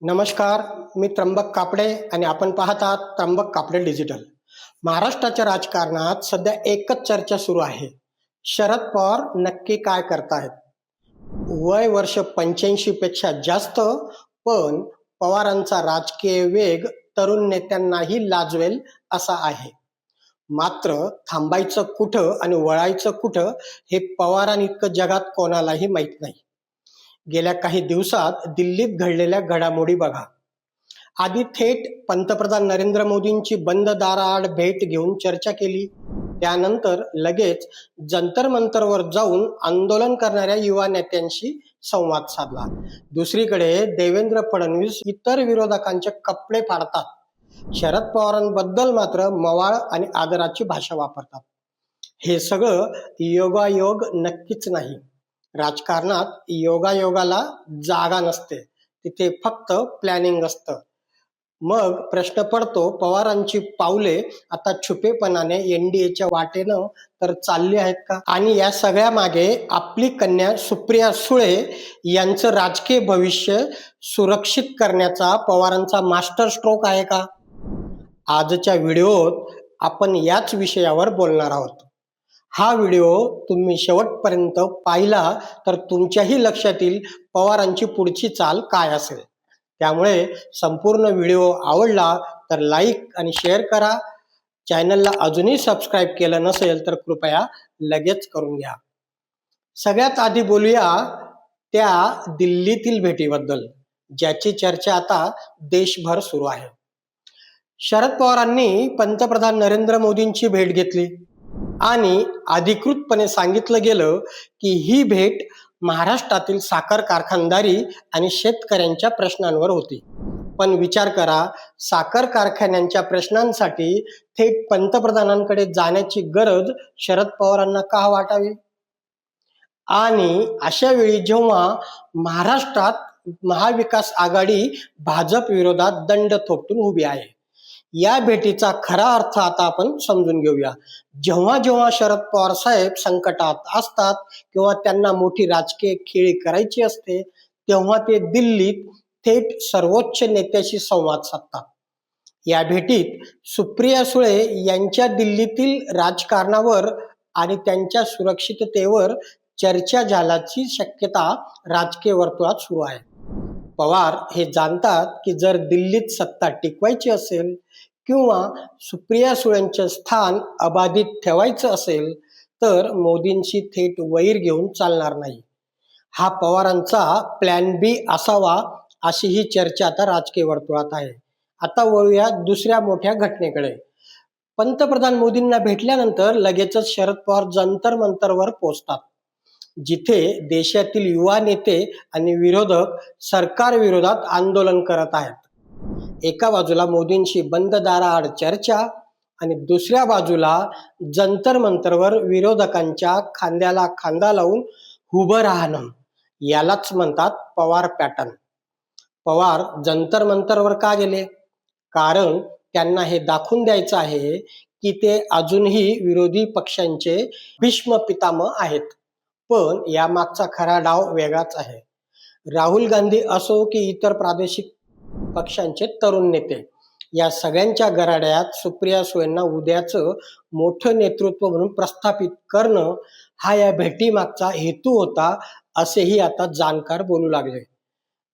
नमस्कार, मी त्र्यंबक कापडे आणि आपण पाहतात त्र्यंबक कापडे डिजिटल. महाराष्ट्राच्या राजकारणात सध्या एकच चर्चा सुरू आहे. शरद पवार नक्की काय करतायत? वय वर्ष 85 पेक्षा जास्त, पण पवारांचा राजकीय वेग तरुण नेत्यांनाही लाजवेल असा आहे. मात्र थांबायचं कुठं आणि वळायचं कुठं हे पवारांइतकं जगात कोणालाही माहीत नाही. गेल्या काही दिवसात दिल्लीत घडलेल्या घडामोडी बघा. आधी थेट पंतप्रधान नरेंद्र मोदींची बंद दाराआड भेट घेऊन चर्चा केली. त्यानंतर लगेच जंतर मंतरवर जाऊन आंदोलन करणाऱ्या युवा नेत्यांशी संवाद साधला. दुसरीकडे देवेंद्र फडणवीस इतर विरोधकांचे कपडे फाडतात. शरद पवारांबद्दल मात्र मवाळ आणि आदराची भाषा वापरतात. हे सगळं योगायोग नक्कीच नाही. राजकारणात योगायोगाला जागा नसते, तिथे फक्त प्लॅनिंग असतं. मग प्रश्न पडतो, पवारांची पावले आता छुपेपणाने एनडीएच्या वाटेनं तर चालली आहेत का? आणि या सगळ्या मागे आपली कन्या सुप्रिया सुळे यांचं राजकीय भविष्य सुरक्षित करण्याचा पवारांचा मास्टर स्ट्रोक आहे का? आजच्या व्हिडिओत आपण याच विषयावर बोलणार आहोत. हा व्हिडिओ तुम्ही शेवटपर्यंत पाहिला तर तुमच्याही लक्षात येईल पवारांची पुढची चाल काय असेल. त्यामुळे संपूर्ण व्हिडिओ आवडला तर लाईक आणि शेअर करा. चॅनलला अजूनही सबस्क्राईब केलं नसेल तर कृपया लगेच करून घ्या. सगळ्यात आधी बोलूया त्या दिल्लीतील भेटीबद्दल, ज्याची चर्चा आता देशभर सुरू आहे. शरद पवारांनी पंतप्रधान नरेंद्र मोदींची भेट घेतली आणि अधिकृतपणे सांगितलं गेलं की ही भेट महाराष्ट्रातील साखर कारखानदारी आणि शेतकऱ्यांच्या प्रश्नांवर होती. पण विचार करा, साखर कारखान्यांच्या प्रश्नांसाठी थेट पंतप्रधानांकडे जाण्याची गरज शरद पवारांना का वाटावी? आणि अशा वेळी जेव्हा महाराष्ट्रात महाविकास आघाडी भाजप विरोधात दंड थोपटून उभी आहे, या भेटीचा खरा अर्थ आता आपण समजून घेऊया. जेव्हा जेव्हा शरद पवार साहेब संकटात असतात किंवा त्यांना मोठी राजकीय खेळी करायची असते, तेव्हा ते दिल्लीत थेट सर्वोच्च नेत्याशी संवाद साधतात. या भेटीत सुप्रिया सुळे यांच्या दिल्लीतील राजकारणावर आणि त्यांच्या सुरक्षिततेवर चर्चा झाल्याची शक्यता राजकीय वर्तुळात सुरू आहे. पवार हे जाणतात की जर दिल्लीत सत्ता टिकवायची असेल किंवा सुप्रिया सुळेंचे स्थान अबाधित ठेवायचं असेल तर मोदींशी थेट वैर घेऊन चालणार नाही. हा पवारांचा प्लॅन बी असावा, अशी ही चर्चा आता राजकीय वर्तुळात आहे. आता वळूया दुसऱ्या मोठ्या घटनेकडे. पंतप्रधान मोदींना भेटल्यानंतर लगेचच शरद पवार जंतर मंतरवर पोहोचतात, जिथे देशातील युवा नेते आणि विरोधक सरकार विरोधात आंदोलन करत आहेत. एका बाजूला मोदींशी बंद दाराआड चर्चा आणि दुसऱ्या बाजूला जंतर मंतरवर विरोधकांच्या खांद्याला खांदा लावून उभं राहणं. यालाच म्हणतात पवार पॅटर्न. पवार जंतर मंतरवर का गेले? कारण त्यांना हे दाखवून द्यायचं आहे की ते अजूनही विरोधी पक्षांचे भीष्म पितामह आहेत. पण यामागचा खरा डाव वेगळाच आहे. राहुल गांधी असो की इतर प्रादेशिक पक्षांचे तरुण नेते, या सगळ्यांच्या गराड्यात सुप्रिया सुळेंना उद्याचं मोठं नेतृत्व म्हणून प्रस्थापित करणं हा या भेटीमागचा हेतू होता, असेही आता जाणकार बोलू लागले.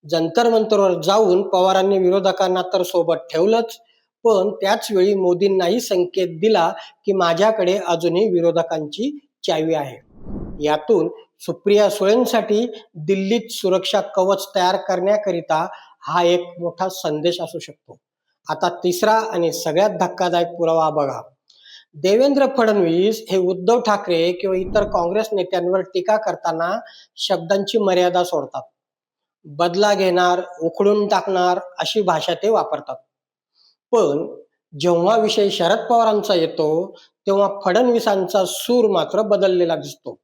जंतर मंतरवर जाऊन पवारांनी विरोधकांना तर सोबत ठेवलंच, पण त्याच वेळी मोदींनाही संकेत दिला की माझ्याकडे अजूनही विरोधकांची चावी आहे. यातून सुप्रिया सुळेंसाठी दिल्लीत सुरक्षा कवच तयार करण्याकरिता हा एक मोठा संदेश असू शकतो. आता तिसरा आणि सगळ्यात धक्कादायक पुरावा बघा. देवेंद्र फडणवीस हे उद्धव ठाकरे किंवा इतर काँग्रेस नेत्यांवर टीका करताना शब्दांची मर्यादा सोडतात. बदला घेणार, उखडून टाकणार अशी भाषा ते वापरतात. पण जेव्हा विषय शरद पवारांचा येतो तेव्हा फडणवीसांचा सूर मात्र बदललेला दिसतो.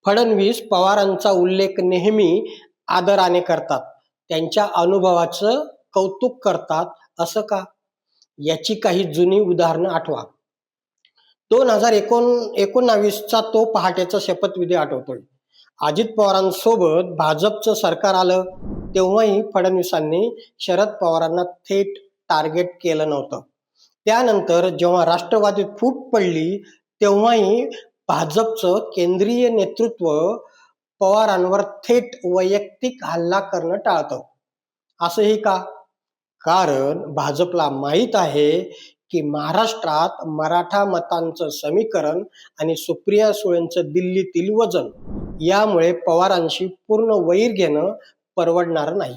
फडणवीस पवारांचा उल्लेख नेहमी आदराने करतात, त्यांच्या अनुभवाचं कौतुक करतात. असं का? याची काही जुनी उदाहरणं आठवा. 2019चा तो पहाटेचा शपथविधी आठवतोय. अजित पवारांसोबत भाजपचं सरकार आलं, तेव्हाही फडणवीसांनी शरद पवारांना थेट टार्गेट केलं नव्हतं. त्यानंतर जेव्हा राष्ट्रवादीत फूट पडली तेव्हाही भाजपचं केंद्रीय नेतृत्व पवारांवर थेट वैयक्तिक हल्ला करणं टाळतं. असंही का? कारण भाजपला माहीत आहे की महाराष्ट्रात मराठा मतांचं समीकरण आणि सुप्रिया सुळेंचं दिल्लीतील वजन यामुळे पवारांशी पूर्ण वैर घेणं परवडणार नाही.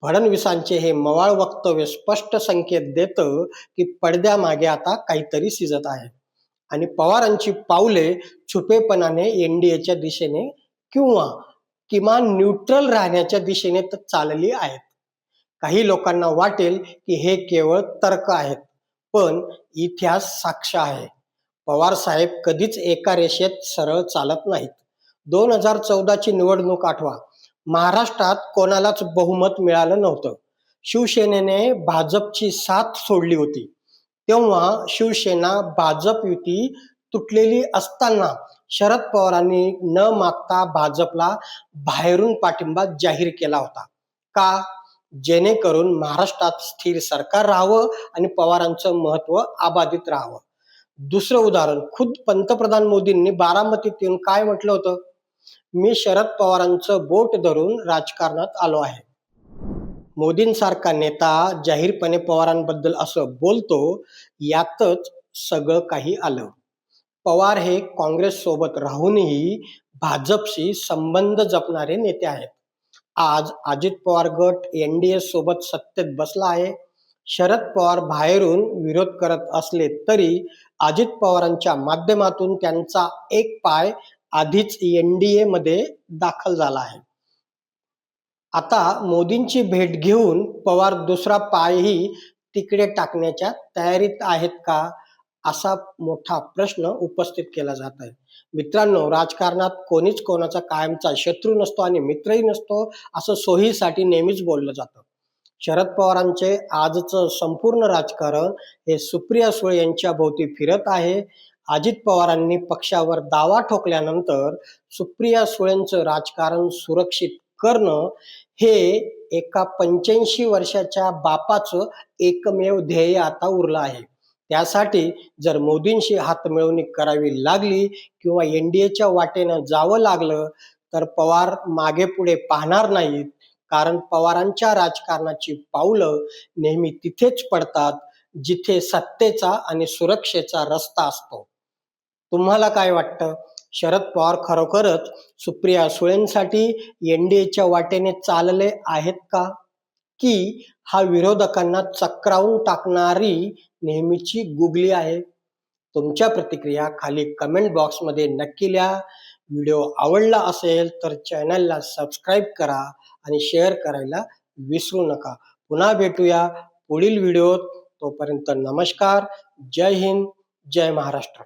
फडणवीसांचे हे मवाळ वक्तव्य स्पष्ट संकेत देतं की पडद्यामागे आता काहीतरी सिजत आहे आणि पवारांची पावले छुपेपणाने एनडीएच्या दिशेने किंवा किमान न्यूट्रल राहण्याच्या दिशेने तर चालली आहेत. काही लोकांना वाटेल की हे केवळ तर्क आहेत, पण इतिहास साक्ष आहे. पवार साहेब कधीच एका रेषेत सरळ चालत नाहीत. 2014ची निवडणूक आठवा. महाराष्ट्रात कोणालाच बहुमत मिळालं नव्हतं. शिवसेनेने भाजपची साथ सोडली होती. तेव्हा शिवसेना भाजप युती तुटलेली असताना शरद पवारांनी न मागता भाजपला बाहेरून पाठिंबा जाहीर केला होता. का? जेणेकरून महाराष्ट्रात स्थिर सरकार राहावं आणि पवारांचं महत्व अबाधित राहावं. दुसरं उदाहरण, खुद्द पंतप्रधान मोदींनी बारामतीत येऊन काय म्हटलं होतं? मी शरद पवारांचं बोट धरून राजकारणात आलो आहे. मोदींसारखा नेता जाहीरपणे पवारांबद्दल असं बोलतो, यातच सगळं काही आलं. पवार हे काँग्रेस सोबत राहूनही भाजपशी संबंध जपणारे नेते आहेत. आज अजित पवार गट एनडीए सोबत सत्तेत बसला आहे. शरद पवार बाहेरून विरोध करत असले तरी अजित पवारांच्या माध्यमातून त्यांचा एक पाय आधीच एनडीए मध्ये दाखल झाला आहे. आता मोदींची भेट घेऊन पवार दुसरा पायही तिकडे टाकण्याच्या तयारीत आहेत का? असा मोठा प्रश्न उपस्थित केला जात आहे. मित्रांनो, राजकारणात कोणीच कोणाचा कायमचा शत्रू नसतो आणि मित्रही नसतो, असं सोयीसाठी नेहमीच बोललं जातं. शरद पवारांचे आजचं संपूर्ण राजकारण हे सुप्रिया सुळे यांच्या भोवती फिरत आहे. अजित पवारांनी पक्षावर दावा ठोकल्यानंतर सुप्रिया सुळेंचं राजकारण सुरक्षित करणं हे एका 85 वर्षाच्या बापाचं एकमेव ध्येय आता उरलं आहे. त्यासाठी जर मोदींशी हातमिळवणी करावी लागली किंवा एनडीएच्या वाटेनं जावं लागलं तर पवार मागे पुढे पाहणार नाहीत. कारण पवारांच्या राजकारणाची पावलं नेहमी तिथेच पडतात जिथे सत्तेचा आणि सुरक्षेचा रस्ता असतो. तुम्हाला काय वाटतं? शरद पवार खरोखरच सुप्रिया सुळेंसाठी एनडीएच्या वाटेने चालले आहेत का? की हा विरोधकांना चक्रावून टाकणारी नेहमीची गुगली आहे? तुमच्या प्रतिक्रिया खाली कमेंट बॉक्समध्ये नक्की लिहा. व्हिडिओ आवडला असेल तर चॅनलला सबस्क्राईब करा आणि शेअर करायला विसरू नका. पुन्हा भेटूया पुढील व्हिडिओत. तोपर्यंत नमस्कार. जय हिंद, जय महाराष्ट्र.